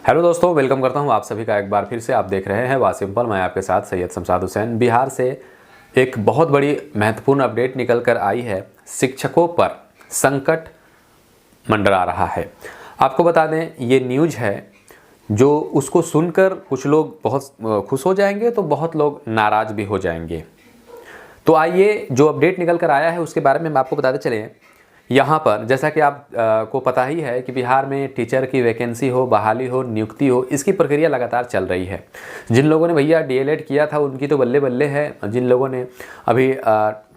Hello दोस्तों, welcome करता हूं आप सभी का एक बार फिर से। आप देख रहे हैं वाह सिंपल। मैं आपके साथ सैयद शमशाद हुसैन। बिहार से एक बहुत बड़ी महत्वपूर्ण अपडेट निकल कर आई है। शिक्षकों पर संकट मंडरा रहा है। आपको बता दें, ये न्यूज़ है जो उसको सुनकर कुछ लोग बहुत खुश हो जाएंगे तो बहुत लोग नाराज़ भी हो जाएंगे। तो आइए, जो अपडेट निकल कर आया है उसके बारे में हम आपको बताते चलें। यहाँ पर जैसा कि आप को पता ही है कि बिहार में टीचर की वैकेंसी हो, बहाली हो, नियुक्ति हो, इसकी प्रक्रिया लगातार चल रही है। जिन लोगों ने भैया डीएलएड किया था उनकी तो बल्ले बल्ले है, जिन लोगों ने अभी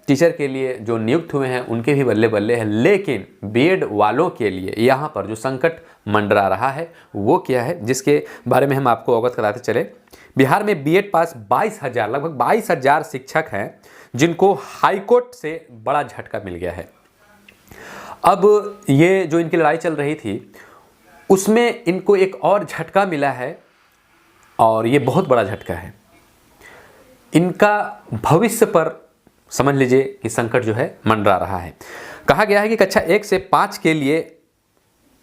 टीचर के लिए जो नियुक्त हुए हैं उनके भी बल्ले बल्ले है। लेकिन बीएड वालों के लिए यहाँ पर जो संकट मंडरा रहा है वो क्या है, जिसके बारे में हम आपको अवगत कराते चले। बिहार में बीएड पास 22,000 लगभग 22,000 शिक्षक हैं जिनको हाईकोर्ट से बड़ा झटका मिल गया है। अब ये जो इनकी लड़ाई चल रही थी उसमें इनको एक और झटका मिला है और ये बहुत बड़ा झटका है। इनका भविष्य पर समझ लीजिए कि संकट जो है मंडरा रहा है। कहा गया है कि कक्षा 1 से 5 के लिए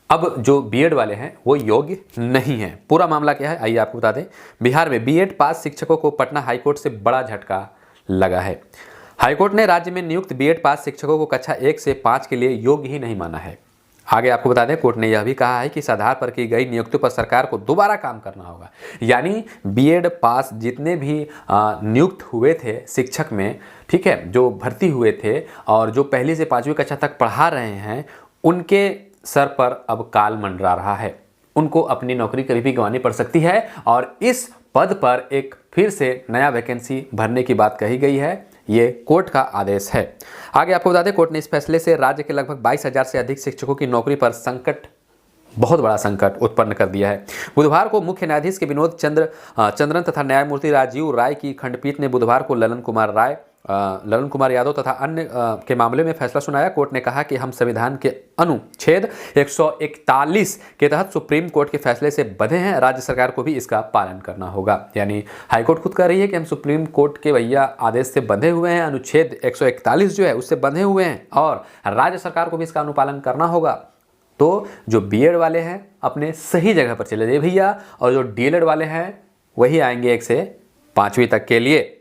अब जो बीएड वाले हैं वो योग्य नहीं है। पूरा मामला क्या है आइए आपको बता दें। बिहार में बीएड पास शिक्षकों को पटना हाईकोर्ट से बड़ा झटका लगा है। हाईकोर्ट ने राज्य में नियुक्त बीएड पास शिक्षकों को कक्षा 1 से 5 के लिए योग्य ही नहीं माना है। आगे आपको बता दें, कोर्ट ने यह भी कहा है कि इस आधार पर की गई नियुक्ति पर सरकार को दोबारा काम करना होगा। यानी बीएड पास जितने भी नियुक्त हुए थे शिक्षक में, ठीक है, जो भर्ती हुए थे और जो पहली से 5वीं कक्षा तक पढ़ा रहे हैं, उनके सर पर अब काल मंडरा रहा है। उनको अपनी नौकरी कभी भी गंवानी पड़ सकती है और इस पद पर एक फिर से नया वैकेंसी भरने की बात कही गई है। ये कोर्ट का आदेश है। आगे आपको बता दें, कोर्ट ने इस फैसले से राज्य के लगभग 22,000 से अधिक शिक्षकों की नौकरी पर बहुत बड़ा संकट उत्पन्न कर दिया है। बुधवार को मुख्य न्यायाधीश के विनोद चंद्रन तथा न्यायमूर्ति राजीव राय की खंडपीठ ने बुधवार को ललन कुमार यादव तथा अन्य के मामले में फैसला सुनाया। कोर्ट ने कहा कि हम संविधान के अनुच्छेद 141 के तहत सुप्रीम कोर्ट के फैसले से बंधे हैं, राज्य सरकार को भी इसका पालन करना होगा। यानी हाईकोर्ट खुद कह रही है कि हम सुप्रीम कोर्ट के भैया आदेश से बंधे हुए हैं, अनुच्छेद 141 जो है उससे बंधे हुए हैं और राज्य सरकार को भी इसका अनुपालन करना होगा। तो जो बीएड वाले हैं अपने सही जगह पर चले जाइए भैया, और जो डीएलएड वाले हैं वही आएंगे 1 से 5वीं तक के लिए।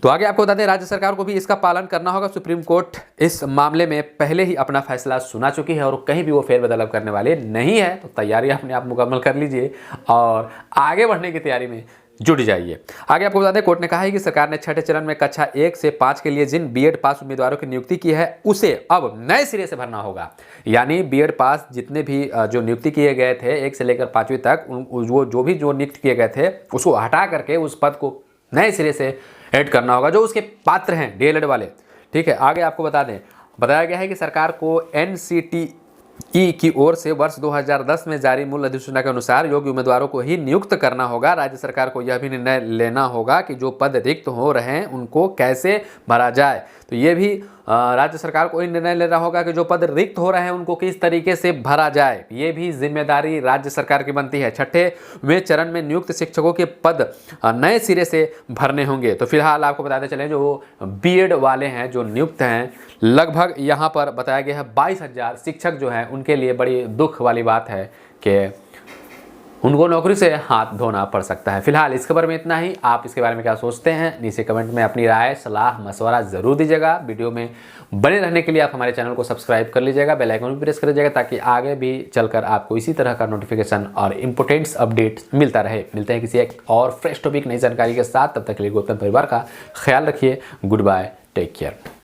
तो आगे आपको बता दें, राज्य सरकार को भी इसका पालन करना होगा। सुप्रीम कोर्ट इस मामले में पहले ही अपना फैसला सुना चुकी है और कहीं भी वो फेरबदल करने वाले नहीं है। तो तैयारी अपने आप मुकम्मल कर लीजिए और आगे बढ़ने की तैयारी में जुट जाइए। आगे आपको बता दें, कोर्ट ने कहा है कि सरकार ने छठे चरण में कक्षा 1 से 5 के लिए जिन बीएड पास उम्मीदवारों की नियुक्ति की है उसे अब नए सिरे से भरना होगा। यानी बीएड पास जितने भी जो नियुक्ति किए गए थे 1 से लेकर 5वीं तक, वो जो नियुक्त किए गए थे उसको हटा करके उस पद को नए सिरे से ऐड करना होगा जो उसके पात्र हैं डीएलएड वाले। ठीक है, आगे आपको बताया गया है कि सरकार को एनसीटीई की ओर से वर्ष 2010 में जारी मूल अधिसूचना के अनुसार योग्य उम्मीदवारों को ही नियुक्त करना होगा। राज्य सरकार को यह भी निर्णय लेना होगा कि जो पद रिक्त हो रहे हैं उनको कैसे भरा जाए। तो ये भी राज्य सरकार को ही निर्णय लेना होगा कि जो पद रिक्त हो रहे हैं उनको किस तरीके से भरा जाए। ये भी जिम्मेदारी राज्य सरकार की बनती है। छठे चरण में नियुक्त शिक्षकों के पद नए सिरे से भरने होंगे। तो फिलहाल आपको बताते चलें, जो बीएड वाले हैं जो नियुक्त हैं, लगभग यहाँ पर बताया गया है 22,000 शिक्षक जो हैं उनके लिए बड़ी दुख वाली बात है कि उनको नौकरी से हाथ धोना पड़ सकता है। फिलहाल इस खबर में इतना ही। आप इसके बारे में क्या सोचते हैं नीचे कमेंट में अपनी राय, सलाह, मशवरा ज़रूर दीजिएगा। वीडियो में बने रहने के लिए आप हमारे चैनल को सब्सक्राइब कर लीजिएगा, बेल आइकन भी प्रेस कर लीजिएगा ताकि आगे भी चलकर आपको इसी तरह का नोटिफिकेशन और इंपोर्टेंट्स अपडेट मिलता रहे। मिलते हैं किसी एक और फ्रेश टॉपिक नई जानकारी के साथ। तब तक के लिए गौतम परिवार का ख्याल रखिए। Goodbye, take care.